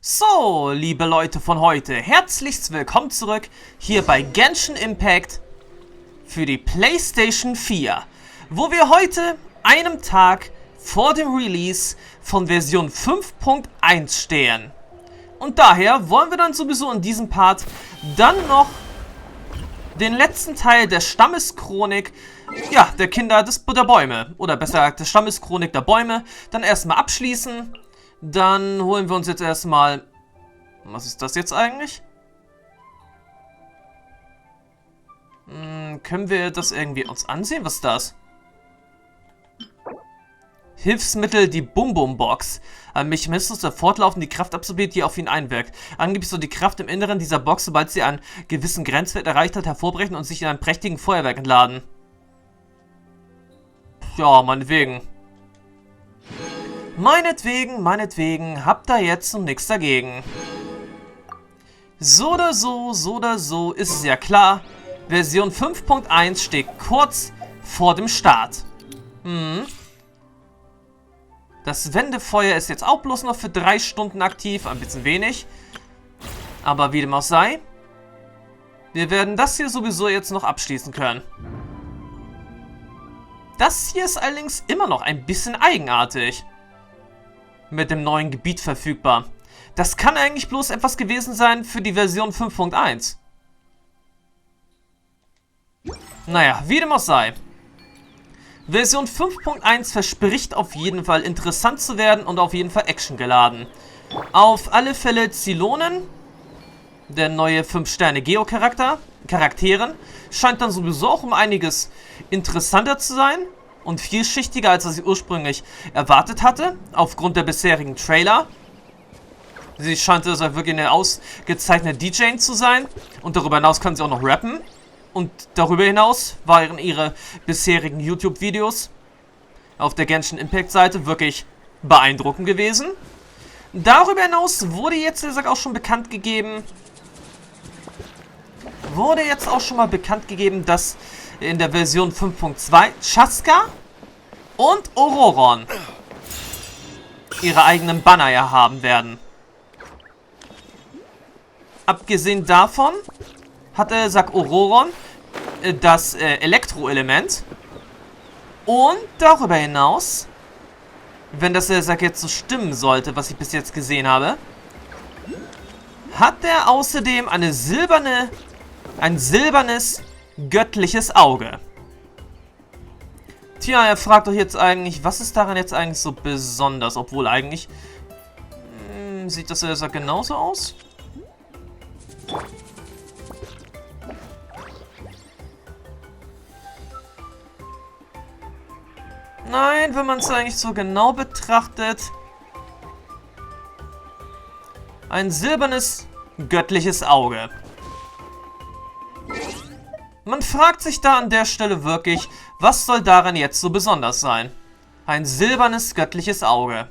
So, liebe Leute von heute, herzlichst willkommen zurück hier bei Genshin Impact für die PlayStation 4, wo wir heute einem Tag vor dem Release von Version 5.1 stehen. Und daher wollen wir dann sowieso in diesem Part dann noch den letzten Teil der Stammeschronik, ja, der Kinder der Bäume, oder besser gesagt, der Stammeschronik der Bäume, dann erstmal abschließen. Dann holen wir uns jetzt erstmal... Was ist das jetzt eigentlich? Können wir das irgendwie uns ansehen? Was ist das? Hilfsmittel, die Bum-Bum-Box. Ein Mechanismus, der fortlaufend die Kraft absorbiert, die auf ihn einwirkt. Angeblich soll die Kraft im Inneren dieser Box, sobald sie einen gewissen Grenzwert erreicht hat, hervorbrechen und sich in einem prächtigen Feuerwerk entladen. Ja, meinetwegen. Meinetwegen, habt da jetzt so nichts dagegen. So oder so ist es ja klar. Version 5.1 steht kurz vor dem Start. Das Wendefeuer ist jetzt auch bloß noch für 3 Stunden aktiv, ein bisschen wenig. Aber wie dem auch sei, wir werden das hier sowieso jetzt noch abschließen können. Das hier ist allerdings immer noch ein bisschen eigenartig. Mit dem neuen Gebiet verfügbar. Das kann eigentlich bloß etwas gewesen sein für die Version 5.1. Naja, wie dem auch sei. Version 5.1 verspricht auf jeden Fall interessant zu werden und auf jeden Fall actiongeladen. Auf alle Fälle Zylonen, der neue 5-Sterne-Geo-Charakteren, scheint dann sowieso auch um einiges interessanter zu sein. Und vielschichtiger, als was ich ursprünglich erwartet hatte, aufgrund der bisherigen Trailer. Sie scheint also wirklich eine ausgezeichnete DJ zu sein. Und darüber hinaus kann sie auch noch rappen. Und darüber hinaus waren ihre bisherigen YouTube-Videos auf der Genshin Impact-Seite wirklich beeindruckend gewesen. Darüber hinaus wurde jetzt, wie gesagt, auch schon bekannt gegeben, dass in der Version 5.2 Chaska und Ororon ihre eigenen Banner ja haben werden. Abgesehen davon sagt Ororon das Elektroelement. Und darüber hinaus, wenn das jetzt so stimmen sollte, was ich bis jetzt gesehen habe, hat er außerdem ein silbernes göttliches Auge. Tja, er fragt doch jetzt eigentlich, was ist daran jetzt eigentlich so besonders? Obwohl eigentlich sieht das genauso aus. Nein, wenn man es eigentlich so genau betrachtet. Ein silbernes göttliches Auge. Man fragt sich da an der Stelle wirklich, was soll daran jetzt so besonders sein? Ein silbernes göttliches Auge.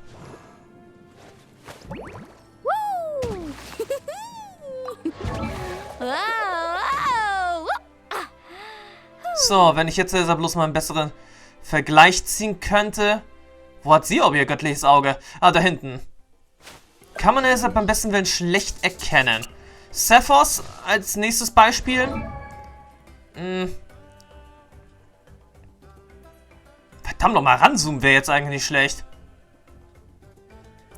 So, wenn ich jetzt bloß mal einen besseren Vergleich ziehen könnte. Wo hat sie auch ihr göttliches Auge? Ah, da hinten. Kann man deshalb beim besten Willen schlecht erkennen. Sephos als nächstes Beispiel. Verdammt nochmal, ranzoomen wäre jetzt eigentlich nicht schlecht.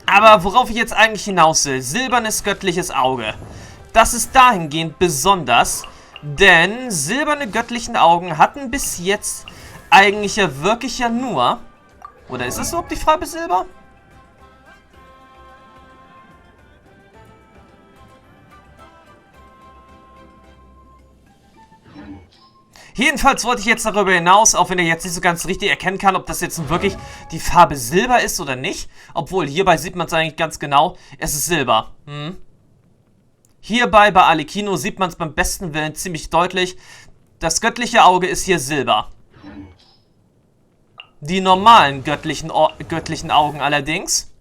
Aber worauf ich jetzt eigentlich hinaus will, silbernes göttliches Auge. Das ist dahingehend besonders, denn silberne göttlichen Augen hatten bis jetzt eigentlich ja wirklich ja nur... Oder ist es überhaupt die Farbe Silber? Jedenfalls wollte ich jetzt darüber hinaus, auch wenn er jetzt nicht so ganz richtig erkennen kann, ob das jetzt wirklich die Farbe Silber ist oder nicht. Obwohl, hierbei sieht man es eigentlich ganz genau. Es ist Silber. Hierbei bei Alekino sieht man es beim besten Willen ziemlich deutlich. Das göttliche Auge ist hier Silber. Die normalen göttlichen Augen allerdings,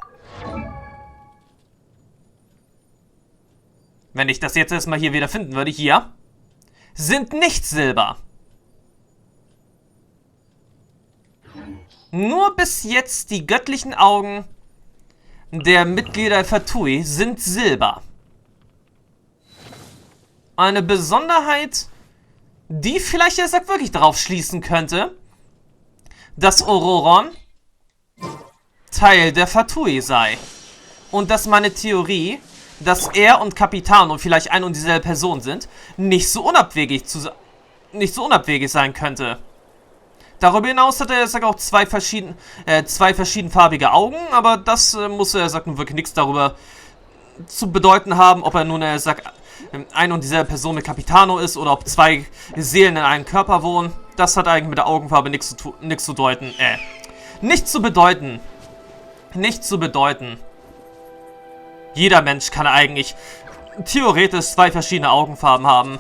wenn ich das jetzt erstmal hier wieder finden würde, hier, sind nicht Silber. Nur bis jetzt die göttlichen Augen der Mitglieder der Fatui sind Silber. Eine Besonderheit, die vielleicht er sagt wirklich darauf schließen könnte, dass Ororon Teil der Fatui sei. Und dass meine Theorie, dass er und Capitano vielleicht ein und dieselbe Person sind, nicht so unabwegig sein könnte. Darüber hinaus hat er sagt auch zwei verschiedenfarbige Augen, aber das muss er sagt nun wirklich nichts darüber zu bedeuten haben, ob er nun sagt ein und dieselbe Person mit Capitano ist oder ob zwei Seelen in einem Körper wohnen. Das hat eigentlich mit der Augenfarbe nichts zu bedeuten. Nicht zu bedeuten. Jeder Mensch kann eigentlich theoretisch zwei verschiedene Augenfarben haben.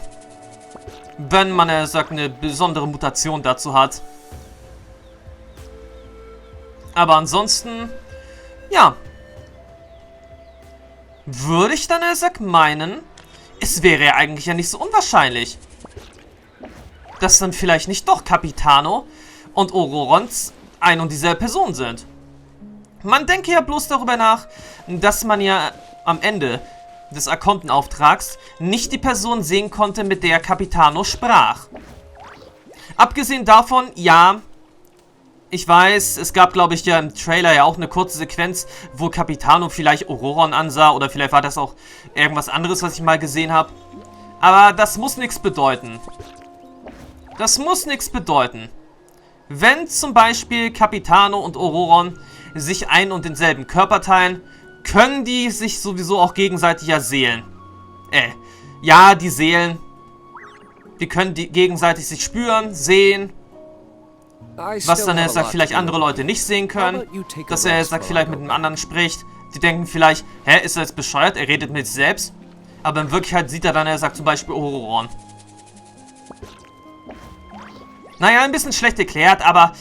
Wenn man sagt, eine besondere Mutation dazu hat. Aber ansonsten, ja. Würde ich dann sagt meinen, es wäre ja eigentlich ja nicht so unwahrscheinlich, dass dann vielleicht nicht doch Capitano und Ororons ein und dieselbe Person sind. Man denke ja bloß darüber nach, dass man ja am Ende des Akontenauftrags nicht die Person sehen konnte, mit der Capitano sprach. Abgesehen davon, ja, ich weiß, es gab, glaube ich, ja im Trailer ja auch eine kurze Sequenz, wo Capitano vielleicht Ororon ansah, oder vielleicht war das auch irgendwas anderes, was ich mal gesehen habe. Aber das muss nichts bedeuten. Das muss nichts bedeuten. Wenn zum Beispiel Capitano und Ororon sich einen und denselben Körper teilen, können die sich sowieso auch gegenseitig ja Seelen. Ja, die Seelen. Die können die gegenseitig sich spüren, sehen. Was dann er sagt, vielleicht andere Leute nicht sehen können. Dass er sagt, vielleicht mit einem anderen spricht. Die denken vielleicht, hä, ist er jetzt bescheuert? Er redet mit sich selbst. Aber in Wirklichkeit sieht er dann, er sagt zum Beispiel Ororon. Naja, ein bisschen schlecht erklärt, aber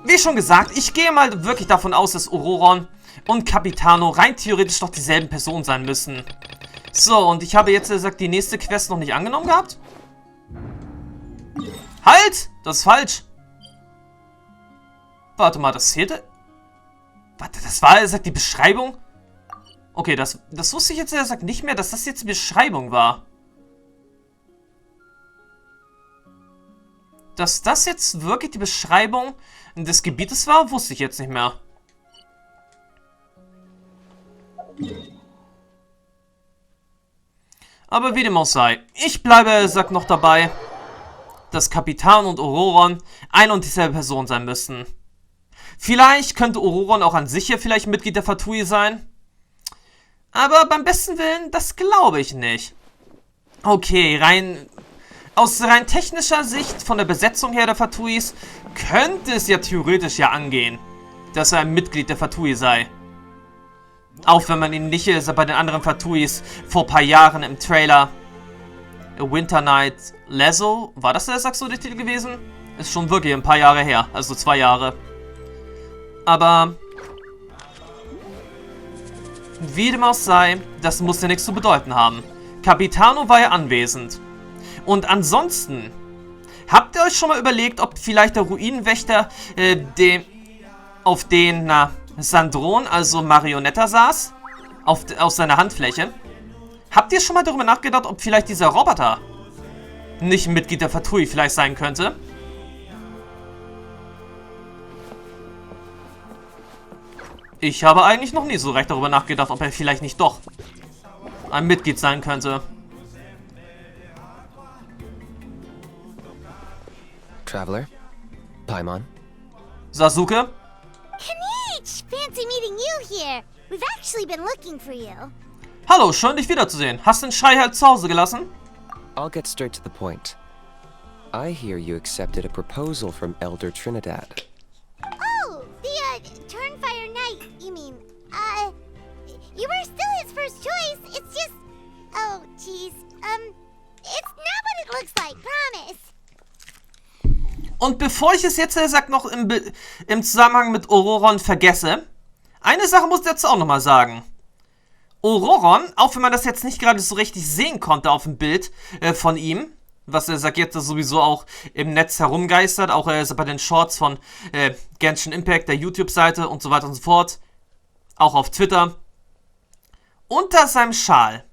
wie schon gesagt, ich gehe mal wirklich davon aus, dass Ororon und Capitano rein theoretisch doch dieselben Personen sein müssen. So, und ich habe jetzt gesagt, die nächste Quest noch nicht angenommen gehabt. Halt! Das ist falsch. Warte mal, das zählte. Warte, das war, er sagt, die Beschreibung? Okay, das wusste ich jetzt, er sagt nicht mehr, dass das jetzt die Beschreibung war. Dass das jetzt wirklich die Beschreibung des Gebietes war, wusste ich jetzt nicht mehr. Aber wie dem auch sei, ich bleibe, sagt noch dabei, dass Capitano und Ororon ein und dieselbe Person sein müssten. Vielleicht könnte Ororon auch an sich hier vielleicht Mitglied der Fatui sein. Aber beim besten Willen, das glaube ich nicht. Okay, aus rein technischer Sicht, von der Besetzung her der Fatuis, könnte es ja theoretisch ja angehen, dass er ein Mitglied der Fatui sei. Auch wenn man ihn nicht bei den anderen Fatuis vor ein paar Jahren im Trailer A Winter Night Lazo, war das der Saxo-Titel gewesen? Ist schon wirklich ein paar Jahre her, also 2 Jahre. Aber wie dem auch sei, das muss ja nichts zu bedeuten haben. Capitano war ja anwesend. Und ansonsten, habt ihr euch schon mal überlegt, ob vielleicht der Ruinenwächter auf den Sandron, also Marionetta, saß? Auf seiner Handfläche? Habt ihr schon mal darüber nachgedacht, ob vielleicht dieser Roboter nicht ein Mitglied der Fatui vielleicht sein könnte? Ich habe eigentlich noch nie so recht darüber nachgedacht, ob er vielleicht nicht doch ein Mitglied sein könnte. Traveler, Paimon. Sasuke? Kinich! Fancy meeting you here. We've actually been looking for you. Hallo, schön dich wiederzusehen. Hast du den Schrei halt zu Hause gelassen? I'll get straight to the point. I hear you accepted a proposal from Elder Trinidad. Oh, the, Turnfire Knight, you mean. You were still his first choice. It's just... Oh, jeez. It's not what it looks like, promise. Und bevor ich es jetzt, sagt, noch im Zusammenhang mit Ororon vergesse, eine Sache muss ich dazu auch nochmal sagen. Ororon, auch wenn man das jetzt nicht gerade so richtig sehen konnte auf dem Bild von ihm, was er sagt jetzt sowieso auch im Netz herumgeistert, auch bei den Shorts von Genshin Impact, der YouTube-Seite und so weiter und so fort. auch auf Twitter. Unter seinem Schal.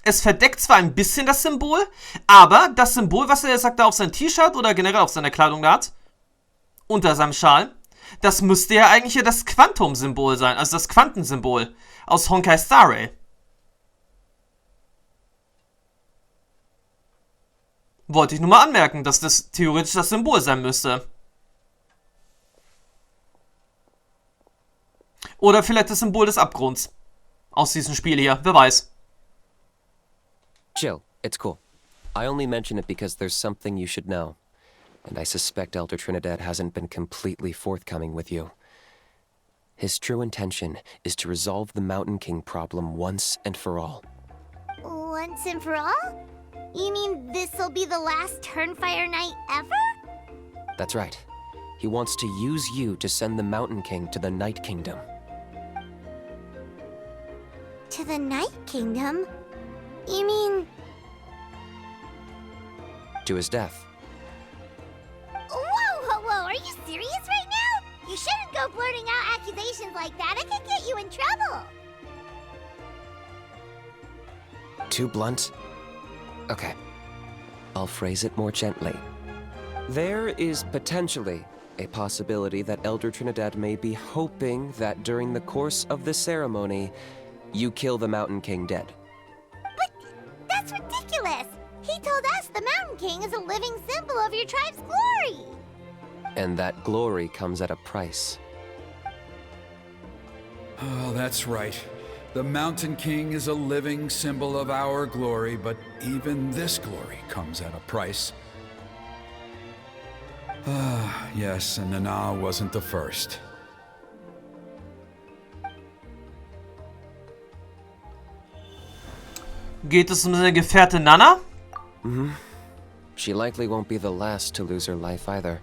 Es verdeckt zwar ein bisschen das Symbol, aber das Symbol, was er sagt, da auf sein T-Shirt oder generell auf seiner Kleidung da hat, unter seinem Schal, das müsste ja eigentlich das Quantum-Symbol sein, also das Quantensymbol aus Honkai Star Rail. Wollte ich nur mal anmerken, dass das theoretisch das Symbol sein müsste. Oder vielleicht das Symbol des Abgrunds. Aus diesem Spiel hier, wer weiß. Chill, it's cool. I only mention it because there's something you should know. And I suspect Elder Trinidad hasn't been completely forthcoming with you. His true intention is to resolve the Mountain King problem once and for all. Once and for all? You mean this'll be the last Turnfire night ever? That's right. He wants to use you to send the Mountain King to the Night Kingdom. To the Night Kingdom? You mean... To his death. Whoa, are you serious right now? You shouldn't go blurting out accusations like that. It could get you in trouble. Too blunt? Okay. I'll phrase it more gently. There is potentially a possibility that Elder Trinidad may be hoping that during the course of the ceremony, you kill the Mountain King dead. But that's ridiculous. He told us the Mountain King is a living symbol of your tribe's glory. And that glory comes at a price. Oh, that's right. The Mountain King is a living symbol of our glory, but even this glory comes at a price. Ah, yes, and Nana wasn't the first. Geht es um seine Gefährtin Nana? She likely won't be the last to lose her life either.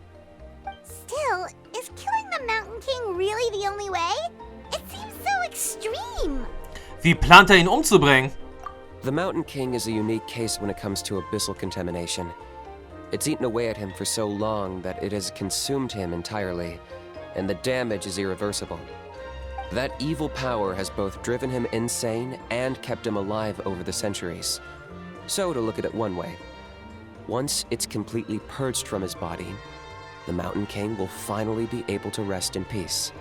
Still, is killing the Mountain King really the only way? It seems so extreme. Wie plant ihn umzubringen? The Mountain King is a unique case when it comes to abyssal contamination. It's eaten away at him for so long that it has consumed him entirely, and the damage is irreversible. That evil power has both driven him insane and kept him alive over the centuries. So, to look at it one way, once it's completely purged from his body, the Mountain King will finally be able to rest in peace.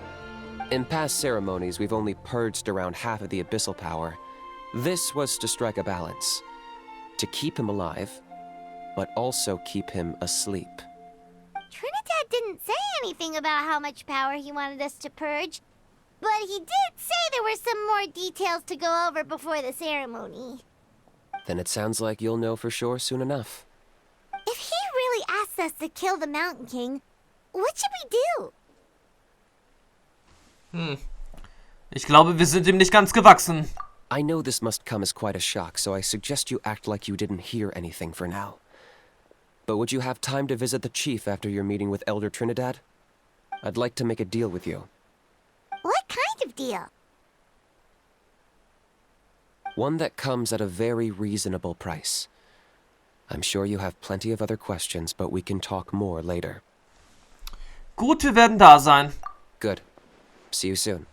In past ceremonies, we've only purged around half of the abyssal power. This was to strike a balance, to keep him alive, but also keep him asleep. Trinidad didn't say anything about how much power he wanted us to purge, but he did say there were some more details to go over before the ceremony. Then it sounds like you'll know for sure soon enough. If he really asks us to kill the Mountain King, what should we do? Ich glaube, wir sind ihm nicht ganz gewachsen. I know this must come as quite a shock, so I suggest you act like you didn't hear anything for now. But would you have time to visit the chief after your meeting with Elder Trinidad? I'd like to make a deal with you. What kind of deal? One that comes at a very reasonable price. I'm sure you have plenty of other questions, but we can talk more later. Gut, wir werden da sein. Good. See you soon.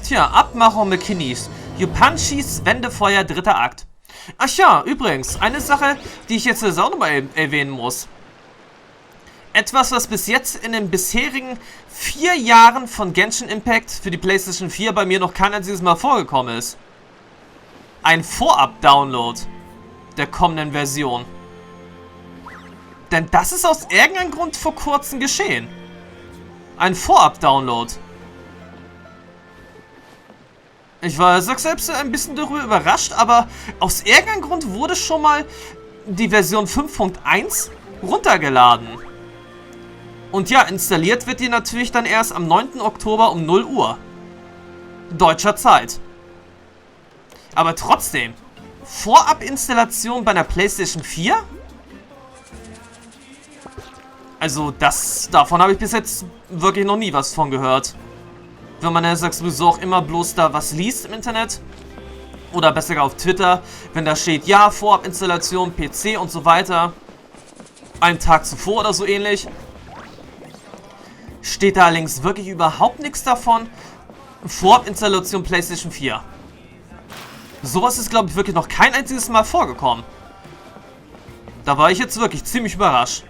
Tja, Abmachung mit Kinich. Yupanchis Wendefeuer, 3. Akt. Ach ja, übrigens, eine Sache, die ich jetzt auch nochmal erwähnen muss. Etwas, was bis jetzt in den bisherigen 4 Jahren von Genshin Impact für die PlayStation 4 bei mir noch kein einziges Mal vorgekommen ist. Ein Vorab-Download der kommenden Version. Denn das ist aus irgendeinem Grund vor kurzem geschehen. Ein Vorab-Download. Ich war selbst ein bisschen darüber überrascht, aber aus irgendeinem Grund wurde schon mal die Version 5.1 runtergeladen. Und ja, installiert wird die natürlich dann erst am 9. Oktober um 0 Uhr. Deutscher Zeit. Aber trotzdem, Vorab-Installation bei einer PlayStation 4? Also davon habe ich bis jetzt wirklich noch nie was von gehört. Wenn man ja sagt, sowieso auch immer bloß da was liest im Internet. Oder besser auf Twitter, wenn da steht, ja, Vorab-Installation, PC und so weiter. Einen Tag zuvor oder so ähnlich. steht da allerdings wirklich überhaupt nichts davon. Vorabinstallation PlayStation 4. Sowas ist, glaube ich, wirklich noch kein einziges Mal vorgekommen. Da war ich jetzt wirklich ziemlich überrascht.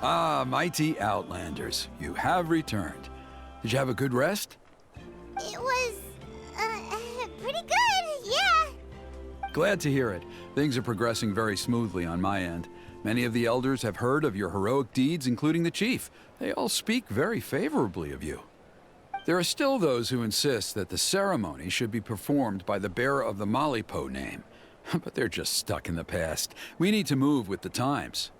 Ah, mighty Outlanders, you have returned. Did you have a good rest? It was, pretty good, yeah. Glad to hear it. Things are progressing very smoothly on my end. Many of the elders have heard of your heroic deeds, including the chief. They all speak very favorably of you. There are still those who insist that the ceremony should be performed by the bearer of the Malipo name. But they're just stuck in the past. We need to move with the times.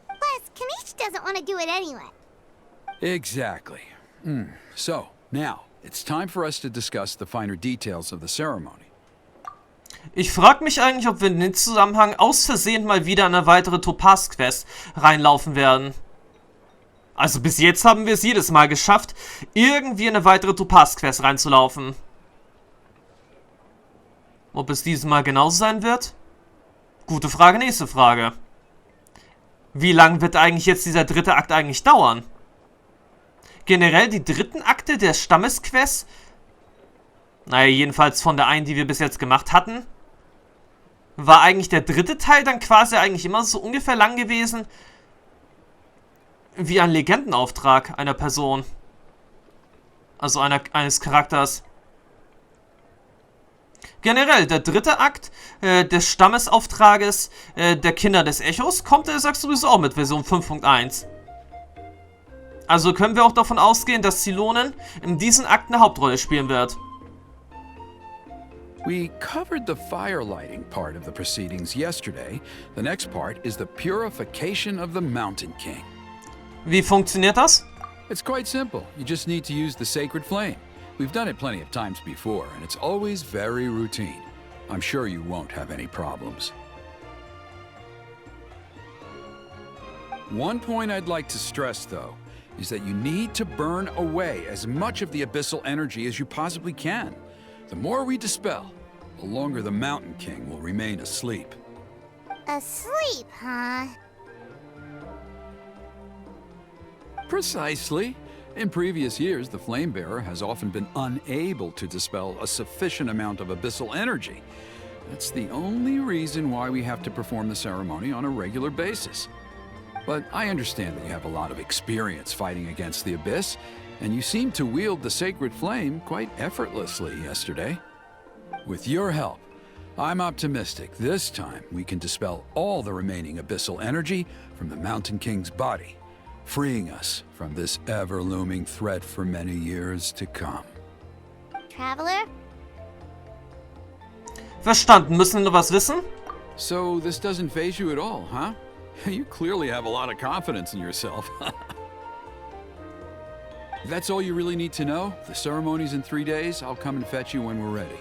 Plus, Kinich doesn't want to do it anyway. Exactly. So, now, it's time for us to discuss the finer details of the ceremony. Ich frage mich eigentlich, ob wir in den Zusammenhang aus Versehen mal wieder eine weitere Topaz-Quest reinlaufen werden. Also bis jetzt haben wir es jedes Mal geschafft, irgendwie in eine weitere Topaz-Quest reinzulaufen. Ob es dieses Mal genauso sein wird? Gute Frage, nächste Frage. Wie lang wird eigentlich jetzt dieser dritte Akt eigentlich dauern? Generell die dritten Akte der Stammesquest, naja, jedenfalls von der einen, die wir bis jetzt gemacht hatten, war eigentlich der dritte Teil dann quasi eigentlich immer so ungefähr lang gewesen wie ein Legendenauftrag einer Person. Also eines Charakters. Generell, der dritte Akt des Stammesauftrages der Kinder des Echos kommt, sagst du sowieso auch mit Version 5.1. Also können wir auch davon ausgehen, dass Zylonen in diesen Akt eine Hauptrolle spielen wird. We covered the firelighting part of the proceedings yesterday. The next part is the purification of the Mountain King. Wie funktioniert das? It's quite simple. You just need to use the sacred flame. We've done it plenty of times before, and it's always very routine. I'm sure you won't have any problems. One point I'd like to stress, though, is that you need to burn away as much of the abyssal energy as you possibly can. The more we dispel, the longer the Mountain King will remain asleep. Asleep, huh? Precisely. In previous years, the Flamebearer has often been unable to dispel a sufficient amount of abyssal energy. That's the only reason why we have to perform the ceremony on a regular basis. But I understand that you have a lot of experience fighting against the Abyss, and you seem to wield the sacred flame quite effortlessly yesterday. With your help, I'm optimistic this time we can dispel all the remaining abyssal energy from the Mountain King's body, freeing us from this ever-looming threat for many years to come. Traveler? Verstanden. Müssen wir noch was wissen? So this doesn't faze you at all, huh? You clearly have a lot of confidence in yourself. If that's all you really need to know, the ceremony's in 3 days. I'll come and fetch you when we're ready.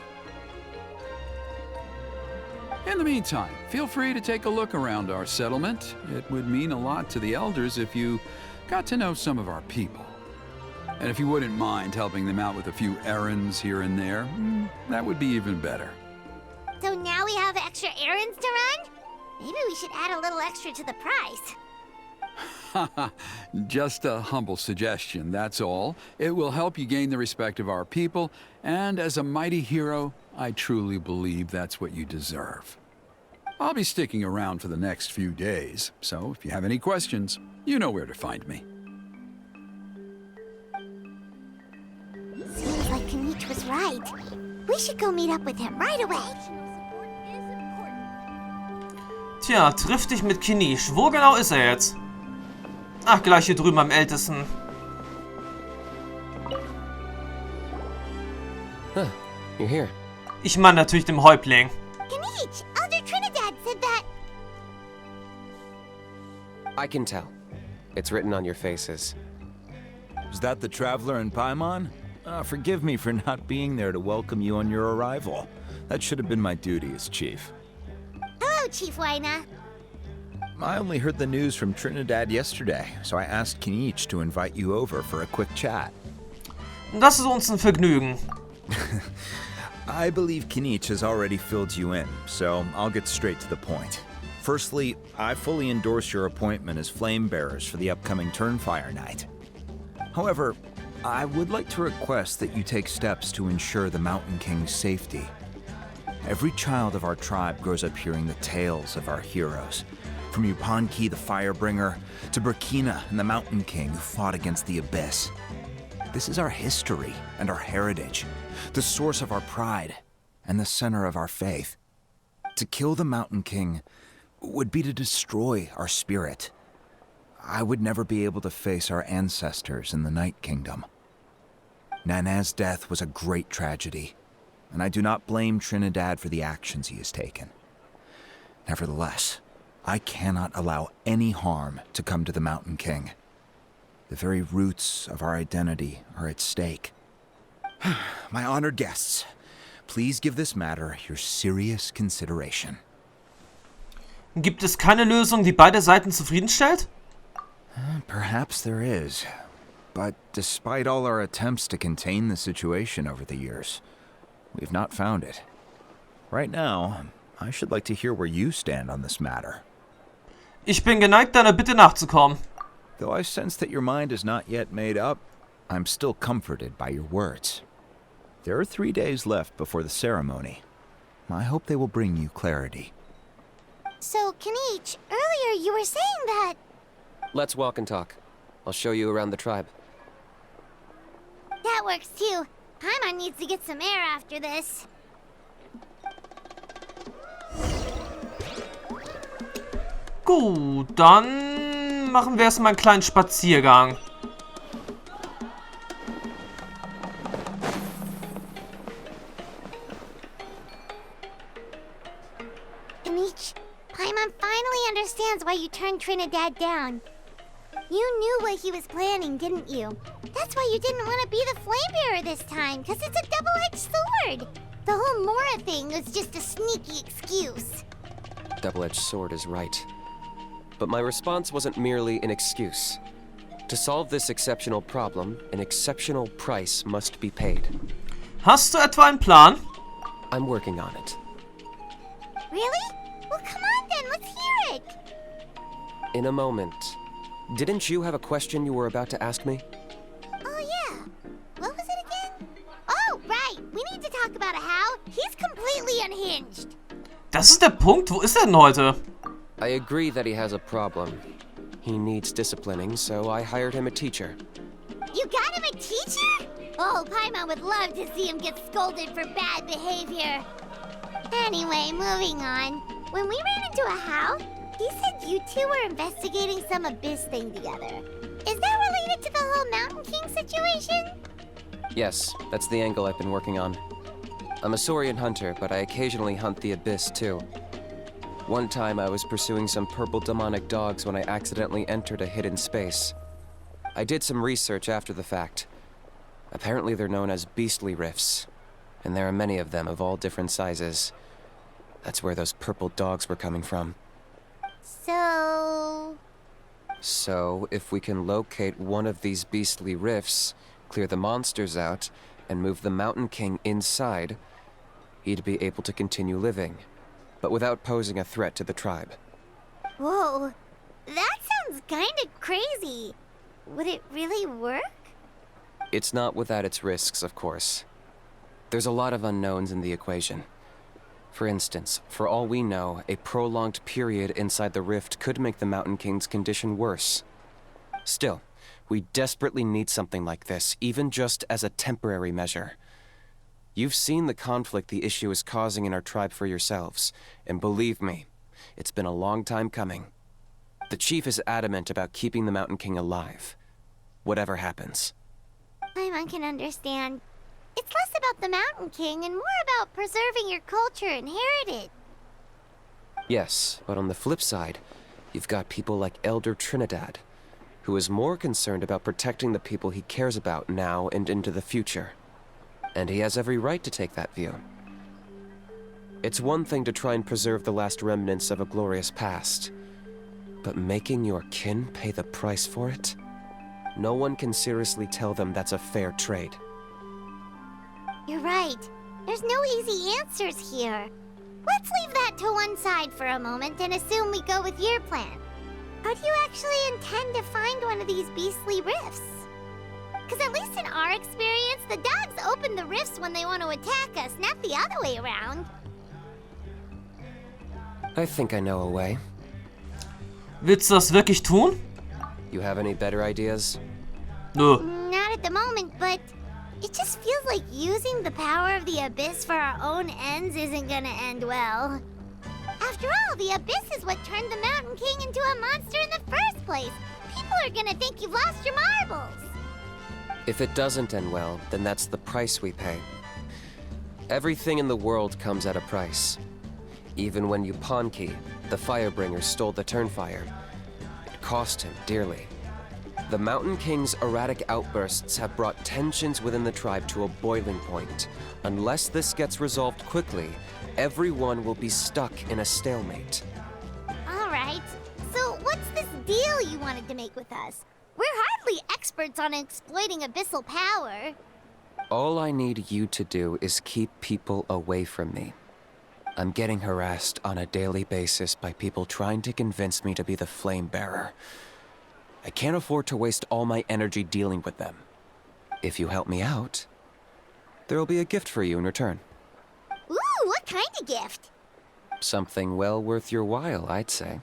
In the meantime, feel free to take a look around our settlement. It would mean a lot to the elders if you got to know some of our people. And if you wouldn't mind helping them out with a few errands here and there, that would be even better. So now we have extra errands to run? Maybe we should add a little extra to the price. Just a humble suggestion, that's all. It will help you gain the respect of our people, and as a mighty hero, I truly believe that's what you deserve. I'll be sticking around for the next few days, so if you have any questions, you know where to find me. Seems like Kinich was right. We should go meet up with him right away. Tja, triff dich mit Kinich. Wo genau ist er jetzt? Ach, gleich hier drüben am Ältesten. Huh, you're here. Ich meine natürlich dem Häuptling. Kinich, Elder Trinidad said that. I can tell. It's written on your faces. Is that the Traveler in Paimon? Forgive me for not being there to welcome you on your arrival. That should have been my duty as chief. Hello, Chief Waina. I only heard the news from Trinidad yesterday, so I asked Kinich to invite you over for a quick chat. Das ist uns ein Vergnügen. I believe Kinich has already filled you in, so I'll get straight to the point. Firstly, I fully endorse your appointment as flame bearers for the upcoming Turnfire Night. However, I would like to request that you take steps to ensure the Mountain King's safety. Every child of our tribe grows up hearing the tales of our heroes, from Yupanqui the Firebringer to Burkina and the Mountain King who fought against the Abyss. This is our history and our heritage, the source of our pride and the center of our faith. To kill the Mountain King would be to destroy our spirit. I would never be able to face our ancestors in the Night Kingdom. Nana's death was a great tragedy, and I do not blame Trinidad for the actions he has taken. Nevertheless, I cannot allow any harm to come to the Mountain King. The very roots of our identity are at stake. My honored guests, please give this matter your serious consideration. Gibt es keine Lösung, die beide Seiten zufriedenstellt? Perhaps there is. But despite all our attempts to contain the situation over the years, we've not found it. Right now, I should like to hear where you stand on this matter. Ich bin geneigt, deiner Bitte nachzukommen. Though I sense that your mind is not yet made up, I'm still comforted by your words. There are 3 days left before the ceremony. I hope they will bring you clarity. So, Kinich, earlier you were saying that... Let's walk and talk. I'll show you around the tribe. That works too. Paimon needs to get some air after this. Gut, dann machen wir erstmal einen kleinen Spaziergang. Kinich, Paimon finally understands why you turned Trinidad down. You knew what he was planning, didn't you? That's why you didn't want to be the flame bearer this time, because it's a double-edged sword. The whole Mora thing was just a sneaky excuse. Double-edged sword is right. But my response wasn't merely an excuse. To solve this exceptional problem, an exceptional price must be paid. Hast du etwa einen Plan? I'm working on it. Really? Well, come on then, let's hear it. In a moment. Didn't you have a question you were about to ask me? Oh, yeah. What was it again? Oh, right. We need to talk about How. He's completely unhinged. Das ist der Punkt. Wo ist er denn heute? I agree that he has a problem. He needs disciplining, so I hired him a teacher. You got him a teacher? Oh, Paimon would love to see him get scolded for bad behavior. Anyway, moving on. When we ran into How, he said you two were investigating some Abyss thing together. Is that related to the whole Mountain King situation? Yes, that's the angle I've been working on. I'm a Saurian hunter, but I occasionally hunt the Abyss too. One time I was pursuing some purple demonic dogs when I accidentally entered a hidden space. I did some research after the fact. Apparently they're known as beastly rifts, and there are many of them of all different sizes. That's where those purple dogs were coming from. So, if we can locate one of these beastly rifts, clear the monsters out, and move the Mountain King inside, he'd be able to continue living, but without posing a threat to the tribe. Whoa, that sounds kinda crazy. Would it really work? It's not without its risks, of course. There's a lot of unknowns in the equation. For instance, for all we know, a prolonged period inside the rift could make the Mountain King's condition worse. Still, we desperately need something like this, even just as a temporary measure. You've seen the conflict the issue is causing in our tribe for yourselves, and believe me, it's been a long time coming. The chief is adamant about keeping the Mountain King alive, whatever happens. Paimon can understand. It's less about the Mountain King and more about preserving your culture and heritage. Yes, but on the flip side, you've got people like Elder Trinidad, who is more concerned about protecting the people he cares about now and into the future. And he has every right to take that view. It's one thing to try and preserve the last remnants of a glorious past, but making your kin pay the price for it? No one can seriously tell them that's a fair trade. You're right. There's no easy answers here. let's leave that to one side for a moment and assume we go with your plan. How do you actually intend to find one of these beastly rifts? Because at least in our experience, the dogs open the rifts when they want to attack us, not the other way around. I think I know a way. Willst du das wirklich tun? You have any better ideas? Nö. Not at the moment, but it just feels like using the power of the Abyss for our own ends isn't gonna end well. After all, the Abyss is what turned the Mountain King into a monster in the first place. People are gonna think you've lost your marbles. If it doesn't end well, then that's the price we pay. Everything in the world comes at a price. Even when Yupanqui, the Firebringer, stole the Turnfire, it cost him dearly. The Mountain King's erratic outbursts have brought tensions within the tribe to a boiling point. Unless this gets resolved quickly, everyone will be stuck in a stalemate. Alright, so what's this deal you wanted to make with us? We're hardly experts on exploiting abyssal power. All I need you to do is keep people away from me. I'm getting harassed on a daily basis by people trying to convince me to be the flame bearer. I can't afford to waste all my energy dealing with them. If you help me out, there'll be a gift for you in return. Ooh, what kind of gift? Something well worth your while, I'd say.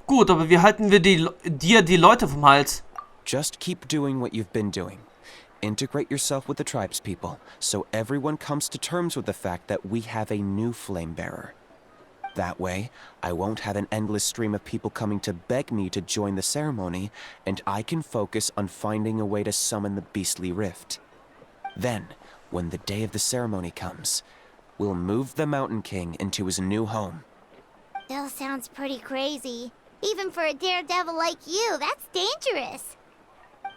Gut, aber wie halten wir dir die Leute vom Hals? Just keep doing what you've been doing. Integrate yourself with the tribespeople, so everyone comes to terms with the fact that we have a new flame bearer. That way, I won't have an endless stream of people coming to beg me to join the ceremony, and I can focus on finding a way to summon the beastly rift. Then, when the day of the ceremony comes, we'll move the Mountain King into his new home. Still sounds pretty crazy. Even for a daredevil like you, that's dangerous.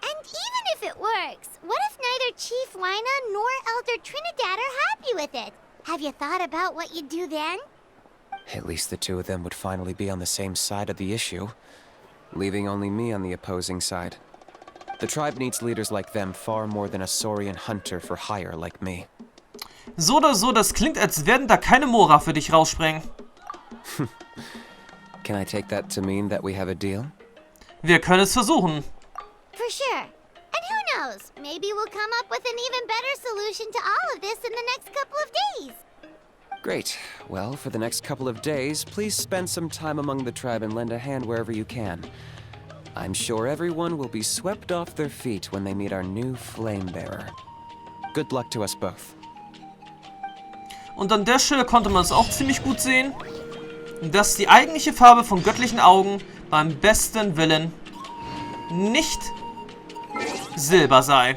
And even if it works, what if neither Chief Wyna nor Elder Trinidad are happy with it? Have you thought about what you'd do then? At least the two of them would finally be on the same side of the issue, leaving only me on the opposing side. The tribe needs leaders like them far more than a Saurian hunter for hire like me. So oder so, das klingt, als werden da keine Mora für dich rausspringen. Can I take that to mean that we have a deal? Wir können es versuchen. For sure. And who knows, maybe we'll come up with an even better solution to all of this in the next couple of days. Great. Well, for the next couple of days, please spend some time among the tribe and lend a hand wherever you can. I'm sure everyone will be swept off their feet when they meet our new flame bearer. Good luck to us both. Und an der Stelle konnte man es auch ziemlich gut sehen, dass die eigentliche Farbe von göttlichen Augen beim besten Willen nicht Silber sei.